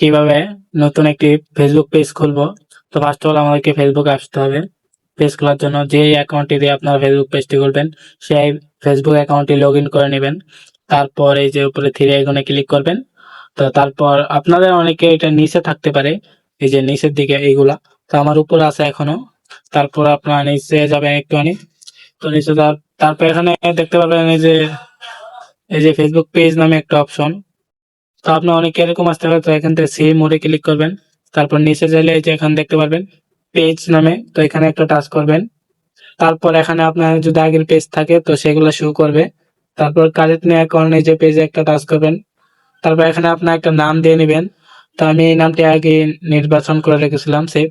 কিভাবে নতুন একটি ফেসবুক পেজ খুলবো। তো ফার্স্ট অফ অল আমাদেরকে ফেসবুকে আসতে হবে। পেজ খোলার জন্য যে অ্যাকাউন্টটি দিয়ে আপনারা ফেসবুক পেজটি খুলবেন সেই ফেসবুক অ্যাকাউন্টটি লগ ইন করে নেবেন। তারপর এই যে উপরে থ্রি আইকনে ক্লিক করবেন। তো তারপর আপনাদের অনেকে এটা নিচে থাকতে পারে, এই যে নিচের দিকে এইগুলা, তো আমার উপরে আছে এখনো। তারপর আপনার নিচে যাবেন একটুখানি, তো নিচে তারপর এখানে দেখতে পাবেন এই যে ফেসবুক পেজ নামে একটা অপশন। তো আপনার অনেক এরকম আসতে পারে, তো এখান থেকে সেভ মোডে ক্লিক করবেন। তারপর নিচে চাইলে এই যে এখানে দেখতে পারবেন পেজ নামে, তো এখানে একটা টাচ করবেন। তারপর এখানে আপনার যদি আগের পেজ থাকে তো সেগুলো শো করবে। তারপর কারেন্ট নিউ অ্যাকাউন্ট, এই যে পেজে একটা টাচ করবেন। তারপর এখানে আপনার একটা নাম দিয়ে নেবেন। তো আমি এই নামটি আগে নির্বাচন করে রেখেছিলাম সেভ।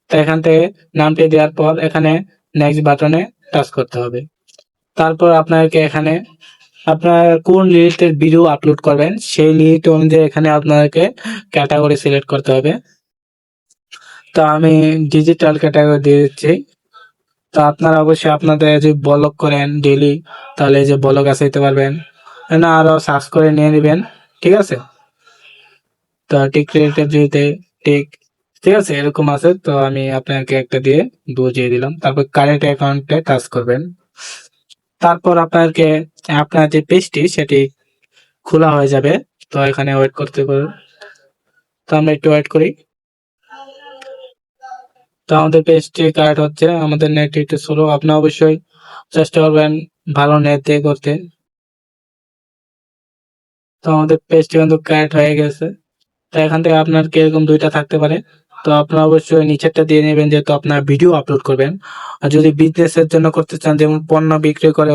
তো এখান থেকে নামটি দেওয়ার পর এখানে নেক্সট বাটনে টাচ করতে হবে। তারপর আপনাকে এখানে আপনার কোন রিলেটেড ভিডিও আপলোড করবেন সেই রিলেটেড অনুযায়ী এখানে আপনাকে ক্যাটাগরি সিলেক্ট করতে হবে। তো আমি ডিজিটাল ক্যাটাগরি দিয়ে দিচ্ছি। তো আপনারা অবশ্যই আপনাদের যদি ব্লগ করেন ডেইলি, তাহলে এই যে ব্লগ আসাইতে পারবেন, না আরো সার্চ করে নিয়ে নেবেন। ঠিক আছে, তো টিক রিলেটেড যদি টিক, ঠিক আছে, এরকম আছে। তো আমি আপনাকে একটা দিয়ে বুঝিয়ে দিলাম। তারপর কারেন্ট অ্যাকাউন্টে টাচ করবেন। তারপর আপনাকে আপনার যে পেজটি সেটি খোলা হয়ে যাবে। তো এখানে ওয়েট করতে পারেন। তো আমরা একটু ওয়েট করি। তো আমাদের পেজটি কারেক্ট হচ্ছে, আমাদের নেট একটু স্লো, আপনি অবশ্যই চেষ্টা করবেন ভালো নেট দিয়ে করতে। তো আমাদের পেজটি কিন্তু কারেক্ট হয়ে গেছে। তো এখান থেকে আপনার কিরকম দুইটা থাকতে পারে। তো আপনারা অবশ্যই নিচেরটা দিয়ে নেবেন, যেহেতু আপনার ভিডিও আপলোড করবেন। আর যদি বিজনেসের জন্য করতে চান, যেমন পণ্য বিক্রি করে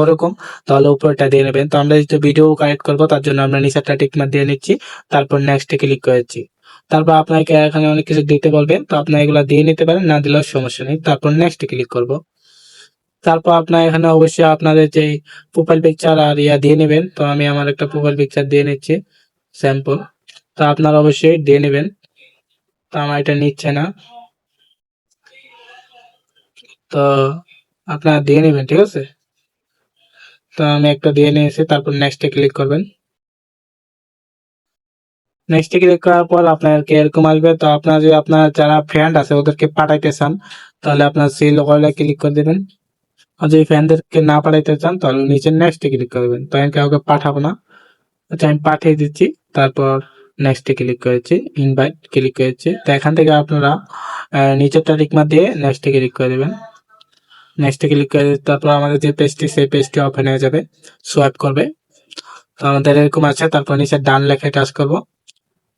ওরকম, তাহলে উপরটা দিয়ে নেবেন। তো আমরা যেহেতু ভিডিও কালেক্ট করবো তার জন্য আমরা নিচেরটা টিকমার্ক দিয়ে নিচ্ছি। তারপর নেক্সটে ক্লিক করেছি। তারপর আপনাকে এখানে অনেক কিছু দিতে বলবে, তো আপনার এগুলা দিয়ে নিতে পারেন, না দিলেও সমস্যা নেই। তারপর নেক্সটে ক্লিক করব। তারপর আপনার এখানে অবশ্যই আপনাদের যে প্রোফাইল পিকচার আর ইয়া দিয়ে নেবেন। তো আমি আমার একটা প্রোফাইল পিকচার দিয়ে নিচ্ছি স্যাম্পল। তো আপনারা অবশ্যই দিয়ে নেবেন। তো আমার এটা নিচ্ছে না, তো আপনারা দিয়ে নেবেন, ঠিক আছে। তো আমি একটা দিয়ে নিয়েছি। তারপর নেক্সটে ক্লিক করবেন। নেক্সটে ক্লিক করার পর আপনাকে এরকম আসবে। তো আপনার যদি আপনার যারা ফ্রেন্ড আছে ওদেরকে পাঠাইতে চান, তাহলে আপনার সেই লোকালে ক্লিক করে দেবেন। আর যদি ফ্রেন্ডদেরকে না পাঠাইতে চান তাহলে নিচে নেক্সটে ক্লিক করবেন। তো আমি কাউকে পাঠাবো না, আচ্ছা আমি পাঠিয়ে দিচ্ছি। তারপর নেক্সটে ক্লিক করেছি, ইনভাইট ক্লিক করেছি। তো এখান থেকে আপনারা নিচেরটা টিকমার্ক দিয়ে নেক্সটে ক্লিক করে দেবেন। নেক্সটে ক্লিক করে তারপর আমাদের যে পেজটি সেই পেজটি ওপেন হয়ে যাবে, সোয়াইপ করবে। তো আমাদের এরকম আছে। তারপর নিচে ডান লেখায় টাচ করব।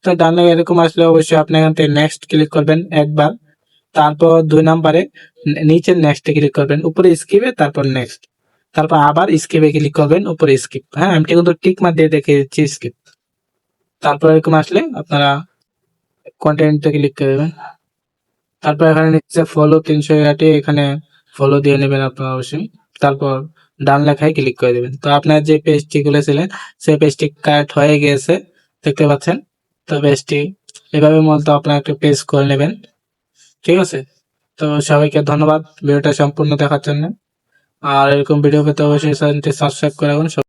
তো ডান লেখা এরকম আসলে অবশ্যই আপনি এখান থেকে নেক্সট ক্লিক করবেন একবার। তারপর 2 নম্বরে নিচে নেক্সটে ক্লিক করবেন, উপরে স্কিপে, তারপর নেক্সট। তারপর আবার স্কিপে ক্লিক করবেন, উপরে স্কিপ। হ্যাঁ, আমি কিন্তু টিক মার্ক দিয়ে দেখে দিচ্ছি স্কিপ। তারপর এরকম আসলে আপনারা কন্টেন্টে ক্লিক করে দেবেন। তারপর এখানে নিচে ফলো 360, এখানে ফলো দিয়ে নেবেন আপনারা অবশ্যই। তারপর ডান লেখায় ক্লিক করে দেবেন। তো আপনার যে পেজটি খুলেছিলেন সেই পেজটি কারেক্ট হয়ে গিয়েছে, দেখতে পাচ্ছেন। তো পেজটি এভাবে মূলত আপনার একটা পেজ করে নেবেন, ঠিক আছে। তো সবাইকে ধন্যবাদ ভিডিওটা সম্পূর্ণ দেখার জন্য। আর এরকম ভিডিও পেতে অবশ্যই চ্যানেলটি সাবস্ক্রাইব করে রাখুন।